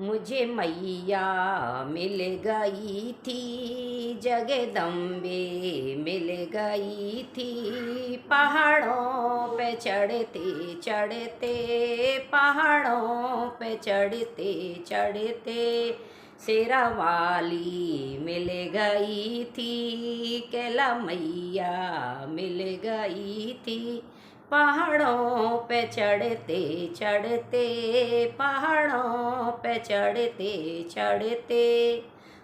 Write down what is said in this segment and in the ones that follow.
मुझे मैया मिल गई थी, जगदम्बे मिल गई थी। पहाड़ों पे चढ़ते चढ़ते, पहाड़ों पे चढ़ते चढ़ते, शेरा वाली मिल गई थी, कैला मैया मिल गई थी। पहाड़ों पे चढ़ते चढ़ते, पहाड़ों पे चढ़ते चढ़ते,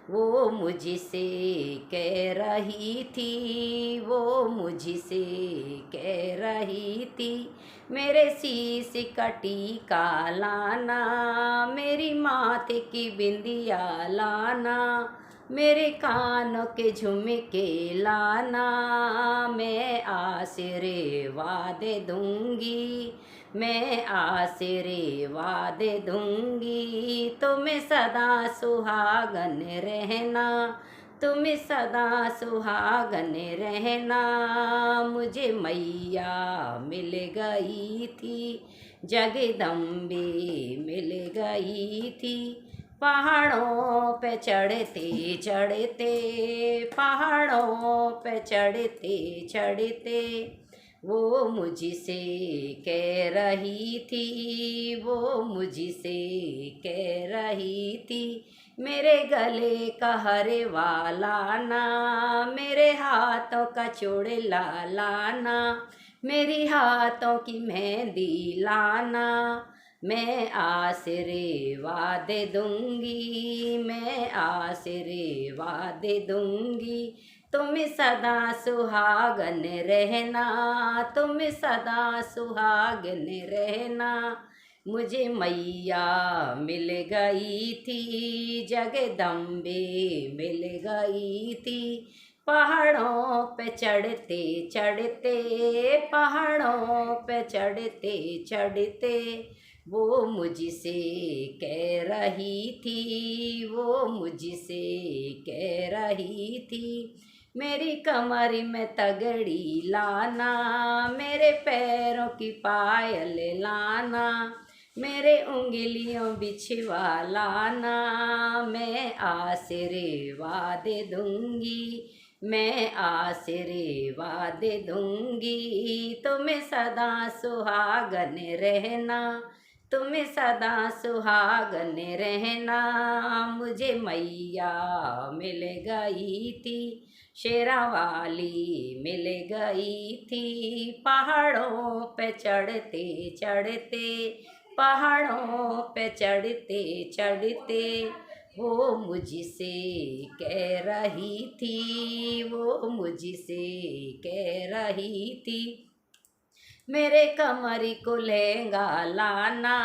वो मुझसे कह रही थी, वो मुझसे कह रही थी, मेरे शीश का टीका लाना, मेरी माथे की बिंदिया लाना, मेरे कानों के झुमके लाना। मैं आशीर्वाद दूंगी, मैं आशीर्वाद दूंगी, तुम्हें सदा सुहागन रहना, तुम्हें सदा सुहागन रहना। मुझे मैया मिल गई थी, जगदम्बे मिल गई थी। पहाड़ों पे चढ़ते चढ़ते, पहाड़ों पे चढ़ते चढ़ते, वो मुझसे कह रही थी, वो मुझसे कह रही थी, मेरे गले का हरे वाला ना, मेरे हाथों का चूड़ला लाना, मेरी हाथों की मेहंदी लाना। मैं आशीर्वाद दूंगी, मैं आशीर्वाद दूंगी, तुम सदा सुहागन रहना, तुम सदा सुहागन रहना। मुझे मैया मिल गई थी, जगदम्बे मिल गई थी। पहाड़ों पे चढ़ते चढ़ते, पहाड़ों पे चढ़ते चढ़ते, वो मुझसे कह रही थी, वो मुझसे कह रही थी, मेरी कमर में तगड़ी लाना, मेरे पैरों की पायल लाना, मेरे उंगलियों बिछवा लाना। मैं आशीर्वाद दूंगी, मैं आशीर्वाद दूंगी, तुम्हें सदा सुहागन रहना, तुम्हें सदा सुहागन रहना। मुझे मैया मिल गई थी, शेरा वाली मिल गई थी। पहाड़ों पे चढ़ते चढ़ते, पहाड़ों पे चढ़ते चढ़ते, वो मुझसे कह रही थी, वो मुझसे कह रही थी, मेरे कमर को लहंगा लाना,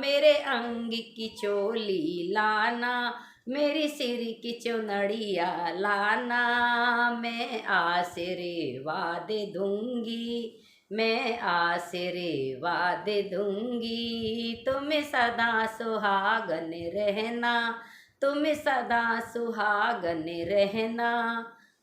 मेरे अंग की चोली लाना, मेरी सिर की चुनड़िया लाना। मैं आशीर्वाद दूंगी, मैं आशीर्वाद दूंगी, तुम्हें सदा सुहागन रहना, तुम्हें सदा सुहागन रहना।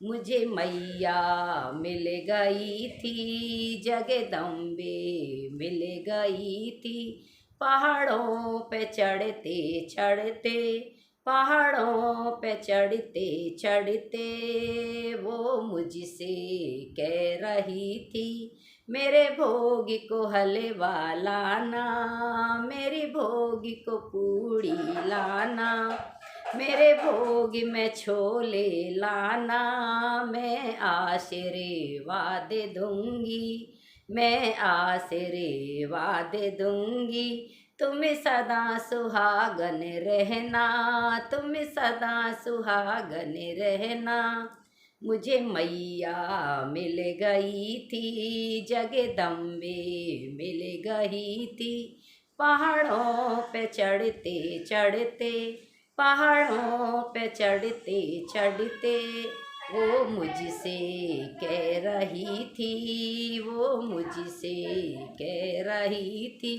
मुझे मैया मिल गई थी, जगदम्बे मिल गई थी। पहाड़ों पे चढ़ते चढ़ते, पहाड़ों पे चढ़ते चढ़ते, वो मुझसे कह रही थी, मेरे भोगी को हलवा लाना, मेरी भोगी को पूड़ी लाना, मेरे भोग में छोले लाना। मैं आशीर्वाद दूंगी, मैं आशीर्वाद दूंगी, तुम सदा सुहागन रहना, तुम सदा सुहागन रहना। मुझे मैया मिल गई थी, जगदम्बे मिल गई थी। पहाड़ों पे चढ़ते चढ़ते, पहाड़ों पे चढ़ते चढ़ते, वो मुझसे कह रही थी, वो मुझसे कह रही थी,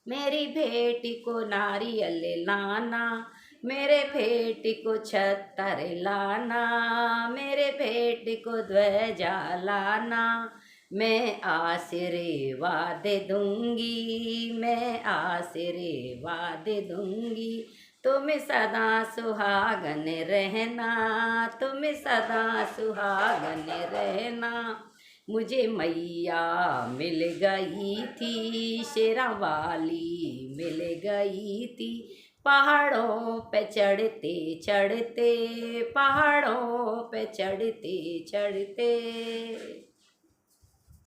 मेरी बेटी को नारियल लाना, मेरे बेटी को छत्तर लाना, मेरे बेटी को ध्वजा लाना, मैं आशीर्वाद दूंगी, मैं आशीर्वाद दूंगी, तुम सदा सुहागन रहना, तुम सदा सुहागन रहना। मुझे मैया मिल गई थी, शेरा वाली मिल गई थी, पहाड़ों पे चढ़ते चढ़ते, पहाड़ों पे चढ़ते चढ़ते।